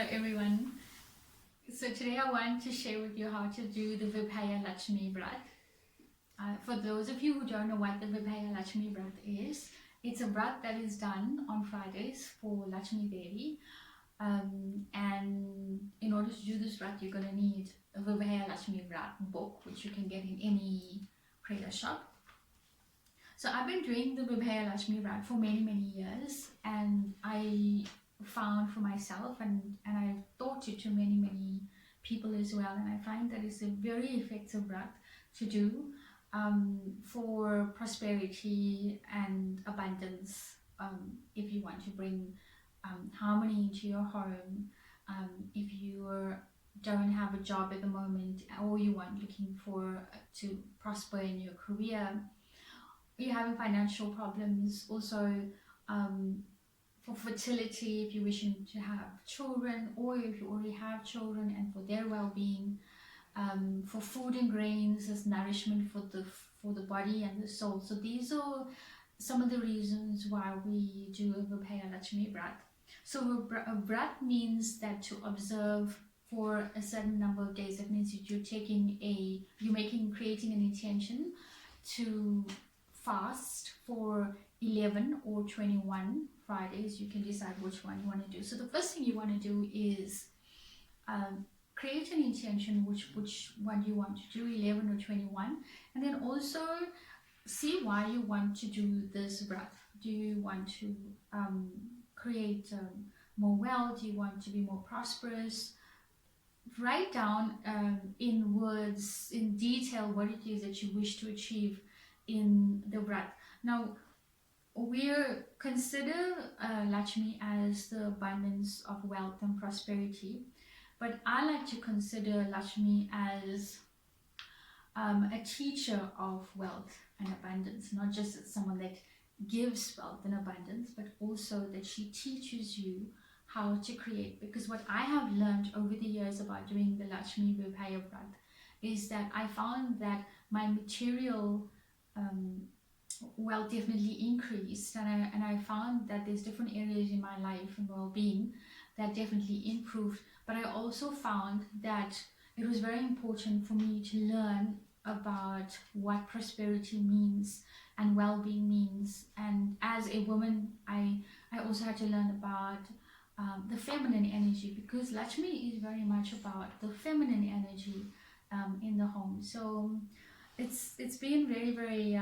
Hello everyone. So today I want to share with you how to do the Vaibhava Laxmi Vrat. For those of you who don't know what the Vaibhava Laxmi Vrat is, it's a vrat that is done on Fridays for Lakshmidevi. And in order to do this vrat, you're going to need a Vaibhava Laxmi Vrat book, which you can get in any prayer shop. So I've been doing the Vaibhava Laxmi Vrat for many years, and I found for myself, and I've taught it to many people as well, and I find that it's a very effective vrat to do for prosperity and abundance. If you want to bring harmony into your home, if you don't have a job at the moment, or you want looking for to prosper in your career, you're having financial problems, also for fertility, if you're wishing to have children, or if you already have children and for their well-being, for food and grains as nourishment for the body and the soul. So these are some of the reasons why we do a Vaibhava Laxmi Vrat. So a vrat means that to observe for a certain number of days. That means that you're creating an intention to fast for 11 or 21 Fridays. You can decide which one you want to do. So the first thing you want to do is create an intention which one you want to do, 11 or 21, and then also see why you want to do this vrat. Do you want to create more wealth? Do you want to be more prosperous? Write down in words, in detail, what it is that you wish to achieve in the vrat. Now, we consider Lakshmi as the abundance of wealth and prosperity, but I like to consider Lakshmi as a teacher of wealth and abundance, not just as someone that gives wealth and abundance, but also that she teaches you how to create. Because what I have learned over the years about doing the Lakshmi Vaibhava Vrat is that I found that my material wealth definitely increased, and I found that there's different areas in my life and well-being that definitely improved. But I also found that it was very important for me to learn about what prosperity means and well-being means. And as a woman, I also had to learn about the feminine energy, because Lakshmi is very much about the feminine energy in the home. So it's been very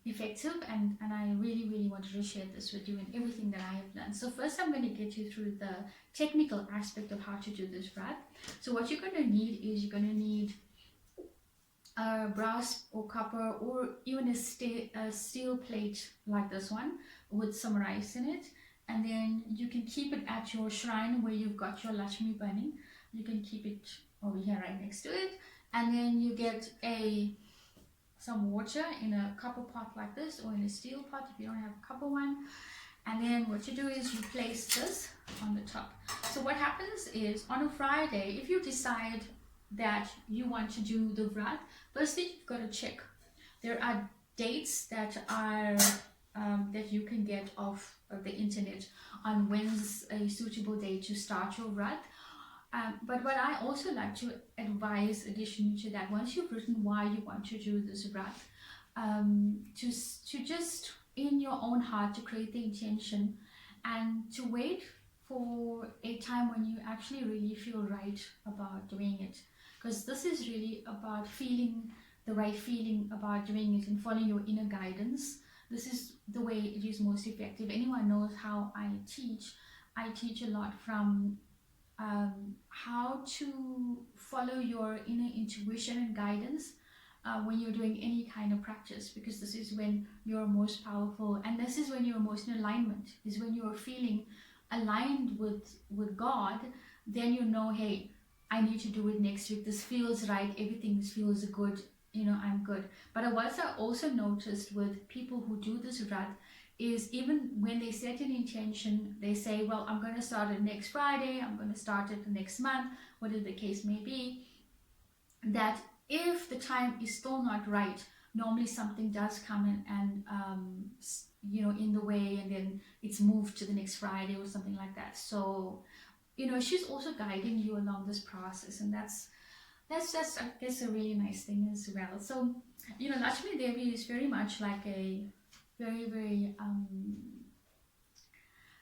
effective, and I really wanted to share this with you and everything that I have learned. So first I'm going to get you through the technical aspect of how to do this vrat. So what you're going to need is you're going to need a brass or copper or even a steel plate like this one with some rice in it, and then you can keep it at your shrine where you've got your Lakshmi burning. You can keep it over here right next to it, and then you get some water in a copper pot like this, or in a steel pot if you don't have a copper one. And then what you do is you place this on the top. So what happens is, on a Friday, if you decide that you want to do the vrat, firstly you've got to check. There are dates that are that you can get off of the internet on when's a suitable day to start your vrat. But what I also like to advise, additionally to that, once you've written why you want to do this vrat, to just in your own heart to create the intention, and to wait for a time when you actually really feel right about doing it. Because this is really about feeling the right feeling about doing it and following your inner guidance. This is the way it is most effective. Anyone knows how I teach a lot from how to follow your inner intuition and guidance when you're doing any kind of practice, because this is when you're most powerful, and this is when you're most in alignment, is when you're feeling aligned with God. Then you know, hey, I need to do it next week. This feels right. Everything feels good. You know, I'm good. But what I also noticed with people who do this vrat is, even when they set an intention, they say, well, I'm going to start it next Friday, I'm going to start it the next month, whatever the case may be, that if the time is still not right, normally something does come in and in the way, and then it's moved to the next Friday or something like that. So you know, she's also guiding you along this process, and that's just, I guess, a really nice thing as well. So, you know, Lakshmi Devi is very much like a very, very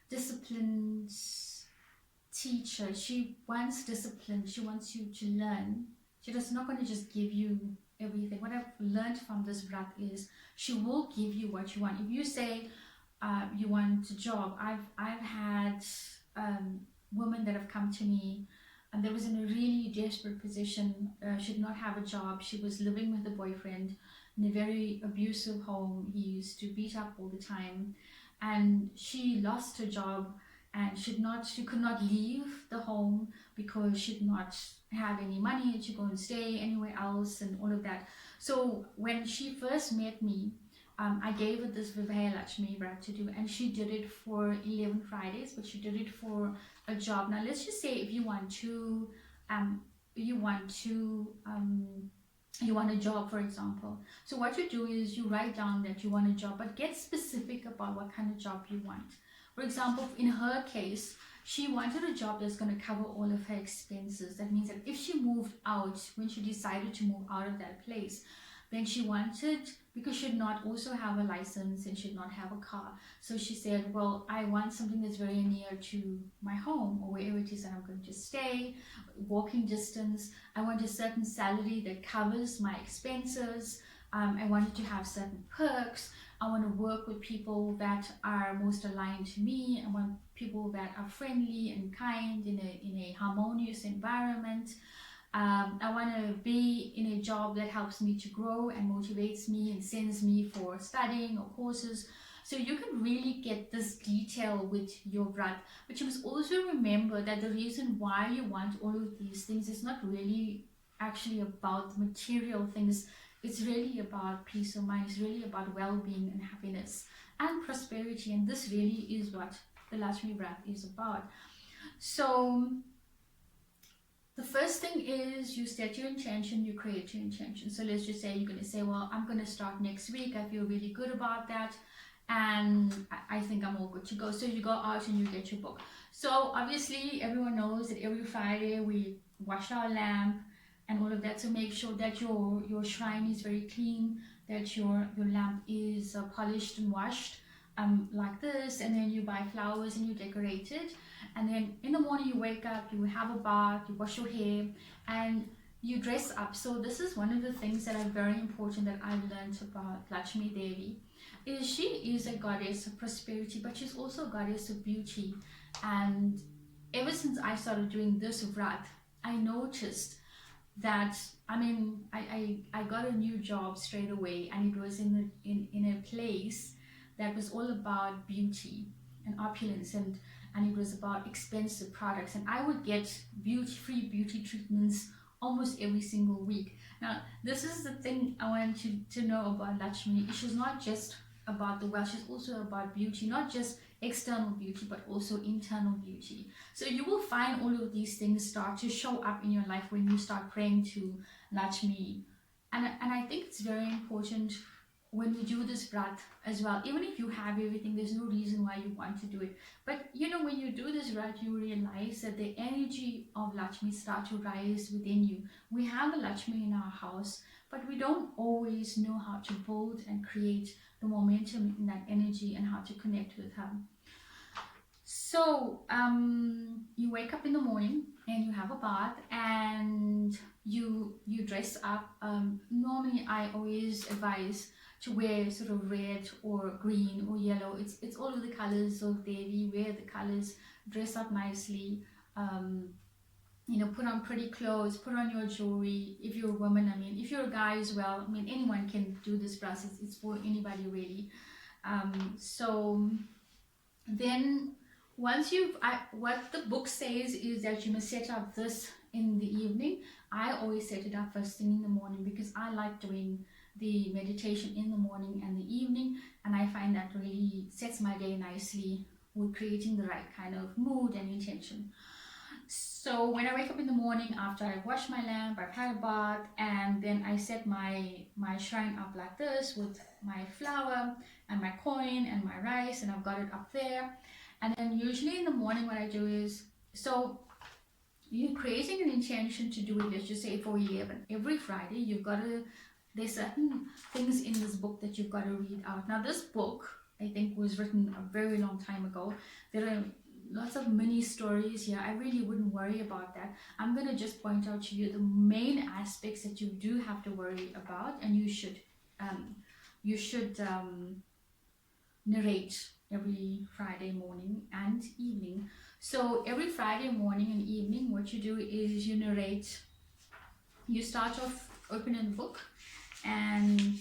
disciplined teacher. She wants discipline. She wants you to learn. She's not going to just give you everything. What I've learned from this Vrat is she will give you what you want. If you say you want a job, I've had women that have come to me, and there was in a really desperate position. She did not have a job. She was living with a boyfriend in a very abusive home. He used to beat up all the time, and she lost her job, and she could not leave the home because she did not have any money to go and stay anywhere else and all of that. So when she first met me, I gave her this Vaibhava Laxmi Vrat to do, and she did it for 11 Fridays, but she did it for a job. Now let's just say if you want a job, for example. So what you do is you write down that you want a job, but get specific about what kind of job you want. For example, in her case, she wanted a job that's going to cover all of her expenses. That means that if she moved out, when she decided to move out of that place, then she wanted, because she did not also have a license and she did not have a car. So she said, well, I want something that's very near to my home or wherever it is that I'm going to stay, walking distance. I want a certain salary that covers my expenses. I wanted to have certain perks. I want to work with people that are most aligned to me. I want people that are friendly and kind in a harmonious environment. I want to be in a job that helps me to grow and motivates me and sends me for studying or courses. So you can really get this detail with your Vrat, but you must also remember that the reason why you want all of these things is not really actually about the material things. It's really about peace of mind. It's really about well-being and happiness and prosperity, and this really is what the Laxmi Vrat is about. So the first thing is you set your intention, you create your intention. So let's just say you're going to say, well, I'm going to start next week. I feel really good about that, and I think I'm all good to go. So you go out and you get your book. So obviously everyone knows that every Friday we wash our lamp and all of that. So make sure that your shrine is very clean, that your lamp is polished and washed like this, and then you buy flowers and you decorate it. And then in the morning you wake up, you have a bath, you wash your hair, and you dress up. So this is one of the things that are very important that I've learned about Laksmidevi, is she is a goddess of prosperity, but she's also a goddess of beauty. And ever since I started doing this Vrat, I noticed that, I mean, I got a new job straight away, and it was in a place that was all about beauty and opulence, and it was about expensive products, and I would get free beauty treatments almost every single week. Now this is the thing I want you to know about Lakshmi. She's not just about the wealth, she's also about beauty, not just external beauty but also internal beauty. So you will find all of these things start to show up in your life when you start praying to Lakshmi. And I think it's very important when we do this Vrat as well. Even if you have everything, there's no reason why you want to do it. But you know, when you do this Vrat, you realize that the energy of Lakshmi start to rise within you. We have a Lakshmi in our house, but we don't always know how to build and create the momentum in that energy and how to connect with her. So you wake up in the morning and you have a bath and you dress up. Normally I always advise to wear sort of red or green or yellow. It's all of the colors of Devi. Wear the colors, dress up nicely, you know, put on pretty clothes, put on your jewelry. If you're a woman, I mean, if you're a guy as well, I mean, anyone can do this process. It's for anybody really. So then once what the book says is that you must set up this in the evening. I always set it up first thing in the morning because I like doing the meditation in the morning and the evening, and I find that really sets my day nicely with creating the right kind of mood and intention. So when I wake up in the morning, after I've washed my lamp, I've had a bath, and then I set my shrine up like this with my flower and my coin and my rice, and I've got it up there. And then usually in the morning what I do is So you're creating an intention to do it, let's just say for 11. Every Friday, you've got to, there's certain things in this book that you've got to read out. Now, this book, I think, was written a very long time ago. There are lots of mini stories here. I really wouldn't worry about that. I'm going to just point out to you the main aspects that you do have to worry about, and you should narrate every Friday morning and evening. So every Friday morning and evening, what you do is you narrate. You start off opening the book, and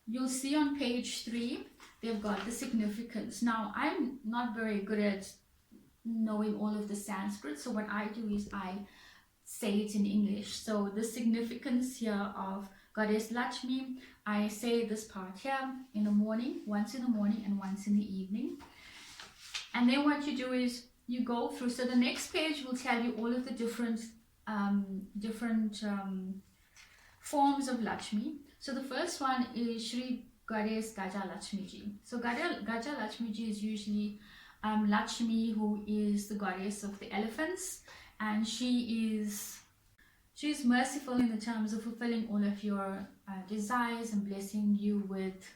you'll see on page 3 they've got the significance. Now, I'm not very good at knowing all of the Sanskrit, so what I do is I say it in English. So the significance here of Goddess Lakshmi, I say this part here in the morning, once in the morning and once in the evening. And then what you do is you go through. So the next page will tell you all of the different forms of Lakshmi. So the first one is Shri Goddess Gaja Lakshmiji. So Gaja Lakshmiji is usually Lakshmi, who is the goddess of the elephants, and she's merciful in the terms of fulfilling all of your desires and blessing you with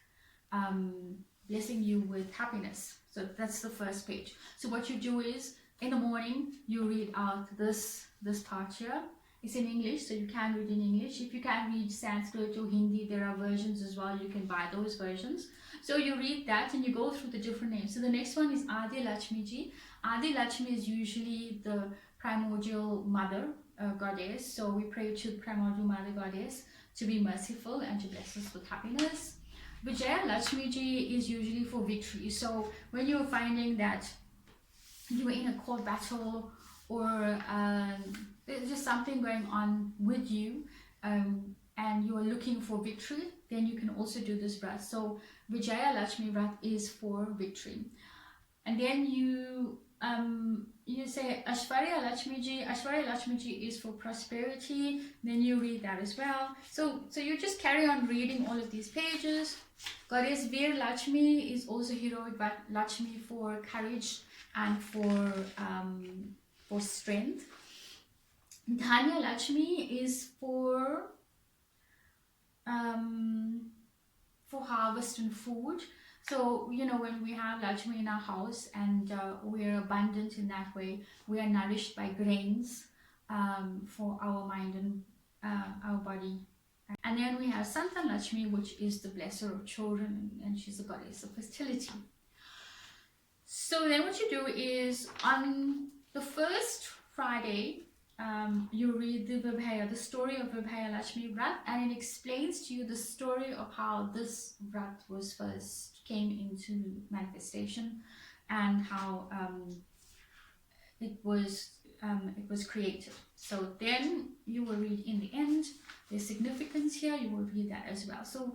happiness. So that's the first page. So what you do is in the morning you read out this part here. It's in English, so you can read in English. If you can't read Sanskrit or Hindi, there are versions as well. You can buy those versions. So you read that and you go through the different names. So the next one is Adi Lakshmiji. Adi Lakshmi is usually the primordial mother goddess. So we pray to the primordial mother goddess to be merciful and to bless us with happiness. Vijaya Lakshmiji is usually for victory. So when you're finding that you are in a court battle, or there's just something going on with you, and you are looking for victory, then you can also do this Vrat. So Vijaya Laxmi Vrat is for victory. And then you say Ashwarya Lakshmiji. Ashwarya Lakshmiji is for prosperity. Then you read that as well. So you just carry on reading all of these pages. Goddess Veer Lakshmi is also heroic Lakshmi for courage and for strength. Dhanya Lakshmi is for harvest and food. So, you know, when we have Lakshmi in our house and we're abundant in that way, we are nourished by grains for our mind and our body. And then we have Santan Lakshmi, which is the blesser of children, and she's the goddess of fertility. So then what you do is on the first Friday, you read the Vaibhava, the story of Vaibhava Laxmi Vrat, and it explains to you the story of how this Vrat was first came into manifestation and how it was created. So then you will read in the end the significance here. You will read that as well. So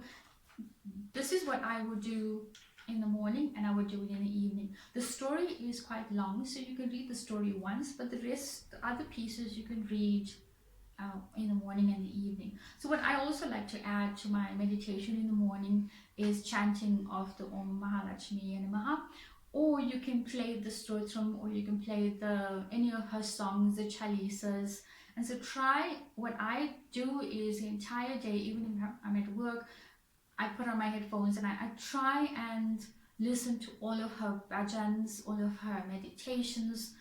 this is what I would do in the morning, and I would do it in the evening. The story is quite long, so you can read the story once, but the other pieces you can read in the morning and the evening. So what I also like to add to my meditation in the morning is chanting of the Om Mahalakshmi and Maha, or you can play the stotram, or you can play any of her songs, the chalisas. And so what I do is the entire day, even if I'm at work, I put on my headphones and I try and listen to all of her bhajans, all of her meditations,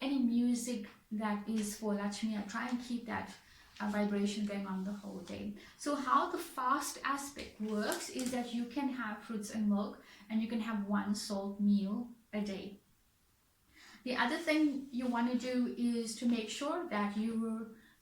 any music that is for Lakshmi. I try and keep that vibration going on the whole day. So how the fast aspect works is that you can have fruits and milk, and you can have one salt meal a day. The other thing you want to do is to make sure that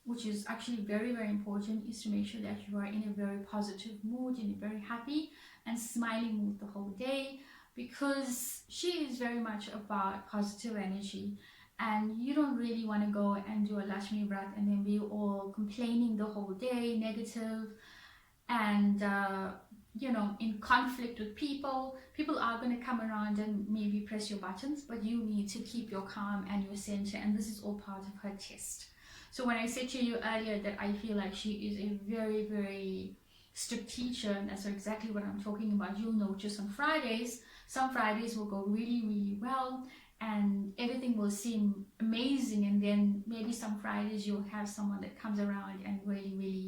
which is actually very, very important, is to make sure that you are in a very positive mood, in a very happy and smiling mood the whole day, because she is very much about positive energy, and you don't really want to go and do a Lakshmi Vrat and then be all complaining the whole day, negative, and you know, in conflict with people. People are going to come around and maybe press your buttons, but you need to keep your calm and your center, and this is all part of her test. So when I said to you earlier that I feel like she is a very, very strict teacher, and that's exactly what I'm talking about. You'll notice on Fridays, some Fridays will go really, really well, and everything will seem amazing, and then maybe some Fridays you'll have someone that comes around and really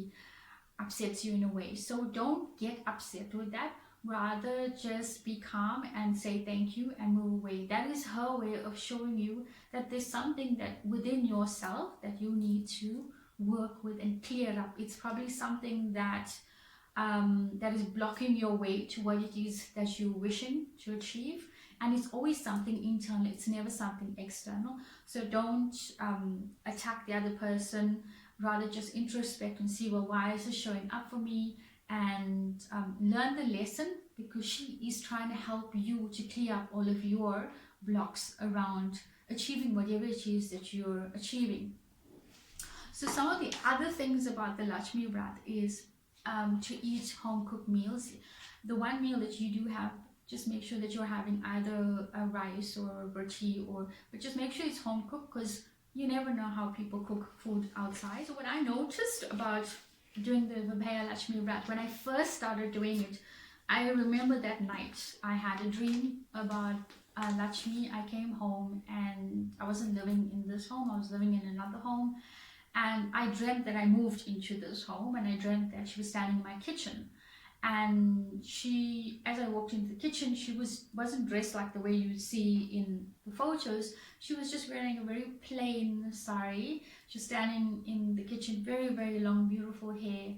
upsets you in a way. So don't get upset with that. Rather just be calm and say thank you and move away. That is her way of showing you that there's something that within yourself that you need to work with and clear up. It's probably something that that is blocking your way to what it is that you're wishing to achieve, and it's always something internal, it's never something external. So don't attack the other person, rather just introspect and see, well, why is this showing up for me, and learn the lesson, because she is trying to help you to clear up all of your blocks around achieving whatever it is that you're achieving. So some of the other things about the Laxmi Vrat is to eat home cooked meals. The one meal that you do have, just make sure that you're having either a rice or a roti, but just make sure it's home cooked, because you never know how people cook food outside. So what I noticed about doing the Vaibhava Laxmi Vrat, when I first started doing it, I remember that night I had a dream about Lakshmi. I came home and I wasn't living in this home, I was living in another home, and I dreamt that I moved into this home, and I dreamt that she was standing in my kitchen. And she, as I walked into the kitchen, she wasn't dressed like the way you see in the photos. She was just wearing a very plain sari. She was standing in the kitchen, very long, beautiful hair,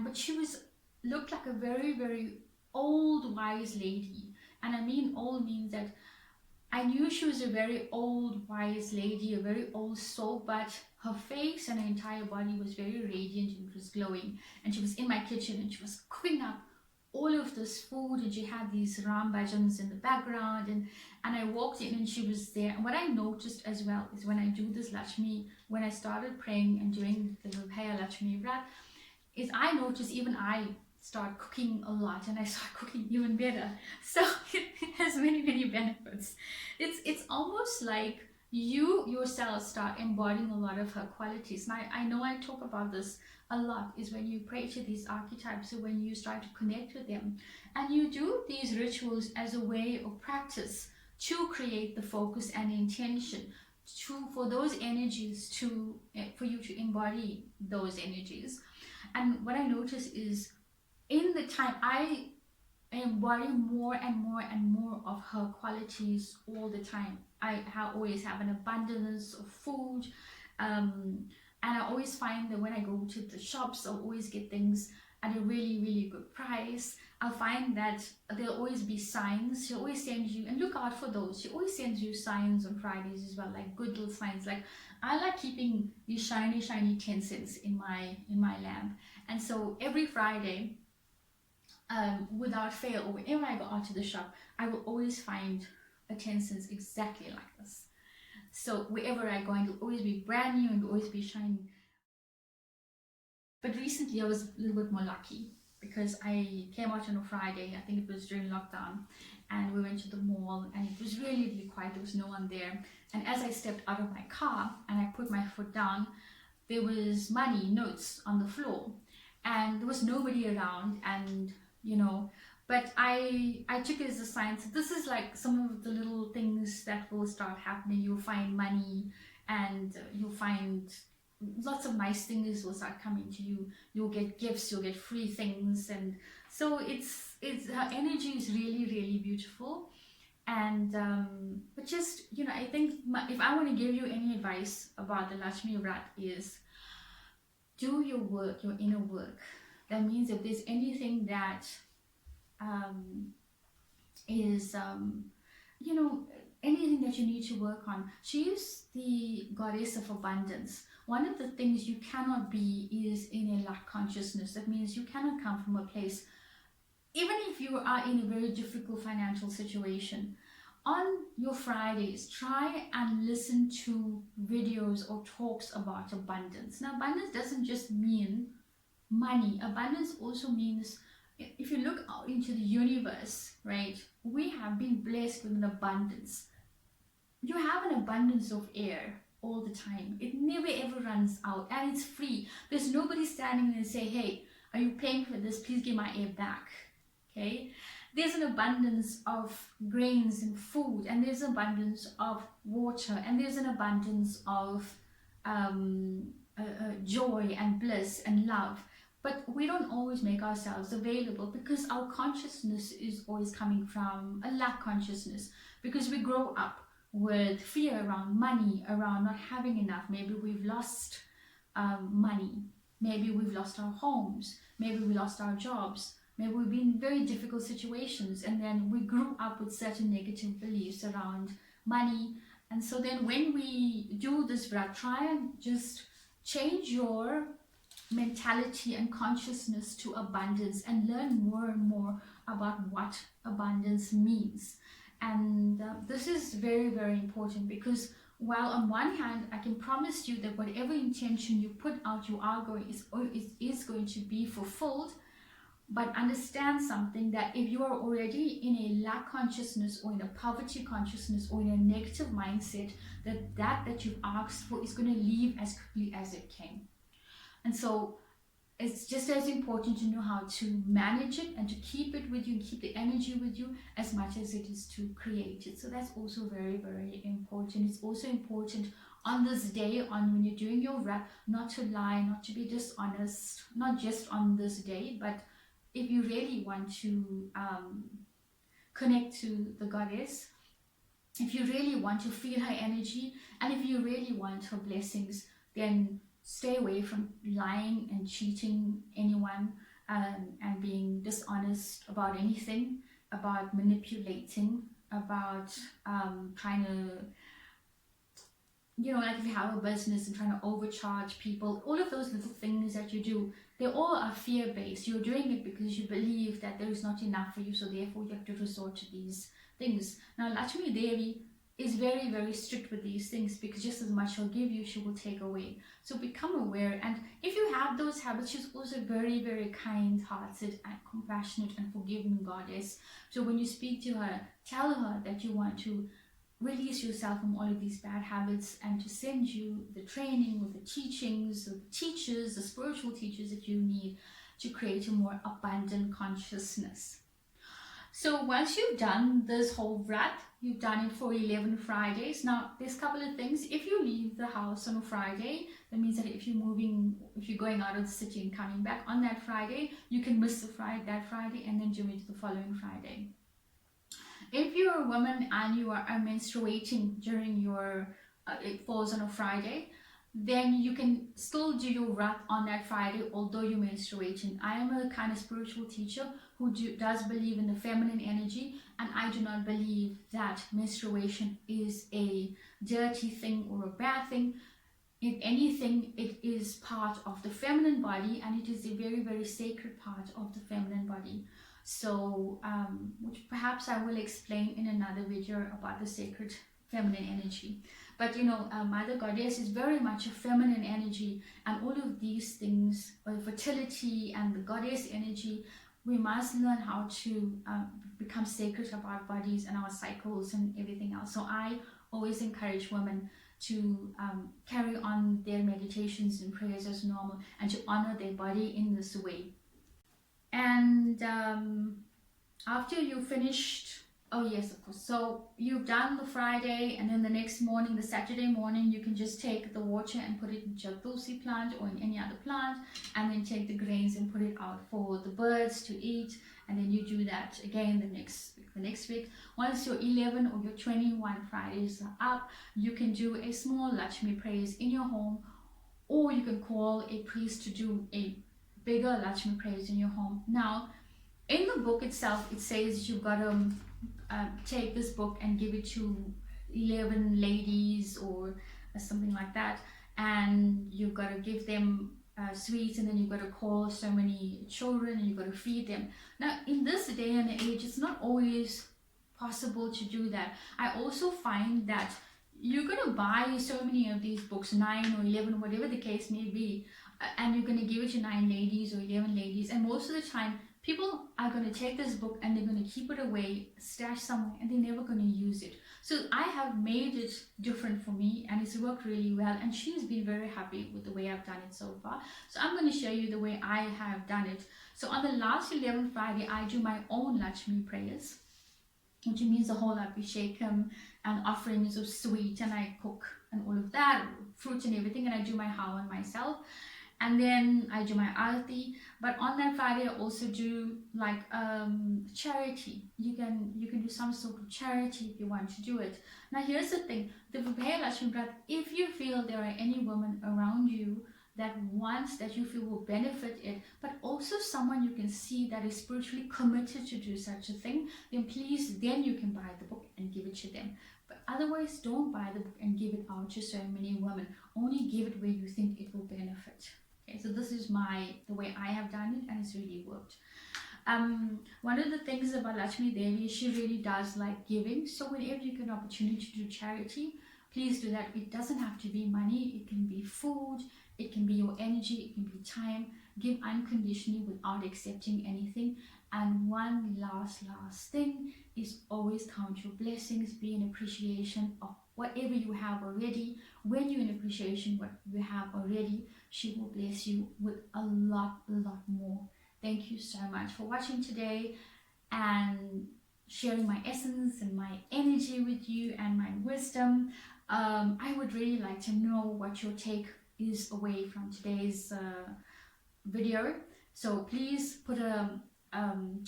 but she looked like a very old, wise lady. And I mean old means that I knew she was a very old, wise lady, a very old soul, but her face and her entire body was very radiant and it was glowing. And she was in my kitchen and she was cooking up all of this food, and she had these ram bhajans in the background, and I walked in and she was there. And what I noticed as well is when I do this Lakshmi, when I started praying and doing the Vaibhava Laxmi Vrat, is I noticed even I start cooking a lot, and I start cooking even better. So it has many benefits. It's almost like you yourself start embodying a lot of her qualities. And I know I talk about this a lot, is when you pray to these archetypes, so when you start to connect with them, and you do these rituals as a way of practice to create the focus and intention for those energies for you to embody those energies. And what I notice is, in the time I embody more and more of her qualities all the time. I always have an abundance of food, and I always find that when I go to the shops, I'll always get things at a really good price. I'll find that there'll always be signs. She always sends you, and look out for those, she always sends you signs on Fridays as well, like good little signs. Like, I like keeping these shiny 10 cents in my lamp, and so every Friday, without fail, or whenever I go out to the shop, I will always find a 10 cents exactly like this. So wherever I go, it'll always be brand new and always be shiny. But recently I was a little bit more lucky, because I came out on a Friday, I think it was during lockdown, and we went to the mall, and it was really quiet, there was no one there. And as I stepped out of my car and I put my foot down, there was notes on the floor, and there was nobody around, and but I took it as a sign. So this is like some of the little things that will start happening. You'll find money, and you'll find lots of nice things will start coming to you. You'll get gifts, you'll get free things, and so it's her energy is really beautiful. And but just I think if I want to give you any advice about the Laxmi Vrat, is do your work, your inner work. That means if there's anything that is anything that you need to work on. She is the goddess of abundance. One of the things you cannot be is in a lack consciousness. That means you cannot come from a place, even if you are in a very difficult financial situation. On your Fridays, try and listen to videos or talks about abundance. Now, abundance doesn't just mean money. Abundance also means, if you look out into the universe, right, we have been blessed with an abundance. You have an abundance of air all the time. It never ever runs out, and it's free. There's nobody standing there and say, hey, are you paying for this? Please give my air back. Okay? there's an abundance of grains and food, and there's an abundance of water, and there's an abundance of joy and bliss and love. But we don't always make ourselves available because our consciousness is always coming from a lack consciousness, because we grow up with fear around money, around not having enough. Maybe we've lost money, maybe we've lost our homes, maybe we lost our jobs, maybe we've been in very difficult situations, and then we grew up with certain negative beliefs around money. And so then when we do this vrat, try and just change your mentality and consciousness to abundance and learn more and more about what abundance means. And this is very, very important, because while on one hand I can promise you that whatever intention you put out, you are going is going to be fulfilled, but understand something, that if you are already in a lack consciousness or in a poverty consciousness or in a negative mindset, that you've asked for is going to leave as quickly as it came. And so it's just as important to know how to manage it and to keep it with you and keep the energy with you as much as it is to create it. So that's also very, very important. It's also important on this day, on when you're doing your vrat, not to lie, not to be dishonest, not just on this day, but if you really want to connect to the goddess, if you really want to feel her energy, and if you really want her blessings, then stay away from lying and cheating anyone, and being dishonest about anything, about manipulating, about trying to, you know, like if you have a business and trying to overcharge people, all of those little things that you do, they all are fear-based. You're doing it because you believe that there is not enough for you, so therefore you have to resort to these things. Now Lakshmidevi is very, very strict with these things, because just as much she'll give you, she will take away. So become aware, and if you have those habits, she's also very, very kind-hearted and compassionate and forgiving goddess. So when you speak to her, tell her that you want to release yourself from all of these bad habits, and to send you the training with the teachings, the teachers, the spiritual teachers that you need to create a more abundant consciousness. So once you've done this whole vrat, you've done it for 11 Fridays. Now there's a couple of things. If you leave the house on a Friday, that means that if you're going out of the city and coming back on that Friday, you can miss that Friday and then do it the following Friday. If you're a woman and you are menstruating during your, it falls on a Friday, then you can still do your vrat on that Friday, although you're menstruating. I am a kind of spiritual teacher who does believe in the feminine energy, and I do not believe that menstruation is a dirty thing or a bad thing. If anything, it is part of the feminine body, and it is a very, very sacred part of the feminine body. So, which perhaps I will explain in another video about the sacred feminine energy. But you know, Mother Goddess is very much a feminine energy, and all of these things, fertility and the goddess energy, we must learn how to become sacred of our bodies and our cycles and everything else. So I always encourage women to carry on their meditations and prayers as normal, and to honor their body in this way. And after you finished, oh yes, of course, so you've done the Friday, and then the next morning, the Saturday morning, you can just take the water and put it into your tulsi plant or in any other plant, and then take the grains and put it out for the birds to eat. And then you do that again the next week. Once your 11 or your 21 Fridays are up, you can do a small Lakshmi praise in your home, or you can call a priest to do a bigger Lakshmi praise in your home. Now, in the book itself, it says you've got to take this book and give it to 11 ladies or something like that, and you've got to give them sweets, and then you've got to call so many children and you've got to feed them. Now, in this day and age, it's not always possible to do that. I also find that you're going to buy so many of these books, 9 or 11, whatever the case may be, and you're going to give it to 9 ladies or 11 ladies, and most of the time people are going to take this book and they're going to keep it away, stash somewhere, and they're never going to use it. So I have made it different for me, and it's worked really well, and she's been very happy with the way I've done it so far. So I'm going to show you the way I have done it. So on the last 11th Friday, I do my own Lakshmi prayers, which means the whole Abhishekam and offerings of sweet, and I cook and all of that, fruits and everything, and I do my Havan myself. And then I do my Arati. But on that Friday, I also do like charity. You can do some sort of charity if you want to do it. Now here's the thing, the Vaibhava Laxmi Vrat, if you feel there are any women around you that you feel will benefit it, but also someone you can see that is spiritually committed to do such a thing, then please, then you can buy the book and give it to them. But otherwise, don't buy the book and give it out to so many women. Only give it where you think it will benefit. Okay, so this is the way I have done it, and it's really worked. One of the things about Lakshmidevi, she really does like giving. So whenever you get an opportunity to do charity, please do that. It doesn't have to be money. It can be food. It can be your energy. It can be time. Give unconditionally without accepting anything. And one last thing is always count your blessings. Be in appreciation of whatever you have already. When you're in appreciation what you have already, she will bless you with a lot more. Thank you so much for watching today and sharing my essence and my energy with you and my wisdom. I would really like to know what your take is away from today's video. So please put a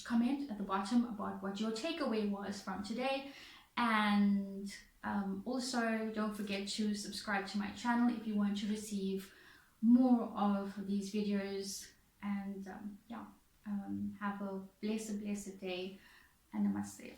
comment at the bottom about what your takeaway was from today. And also don't forget to subscribe to my channel if you want to receive more of these videos. And have a blessed day, and namaste.